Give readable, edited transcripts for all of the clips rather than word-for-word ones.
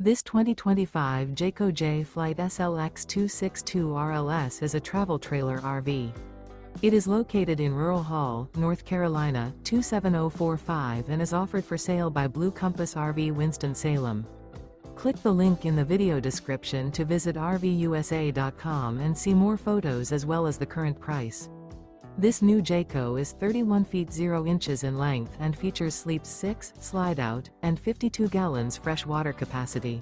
This 2025 Jayco Jay Flight SLX 262 RLS is a travel trailer RV. It is located in Rural Hall, North Carolina, 27045 and is offered for sale by Blue Compass RV Winston, Salem. Click the link in the video description to visit RVUSA.com and see more photos as well as the current price. This new Jayco is 31 feet 0 inches in length and features sleeps 6, slide-out, and 52 gallons fresh water capacity.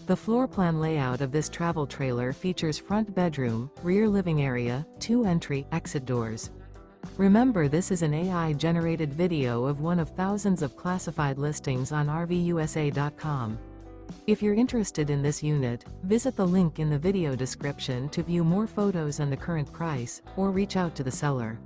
The floor plan layout of this travel trailer features front bedroom, rear living area, 2 entry/exit doors. Remember, this is an AI-generated video of one of thousands of classified listings on RVUSA.com. If you're interested in this unit, visit the link in the video description to view more photos and the current price, or reach out to the seller.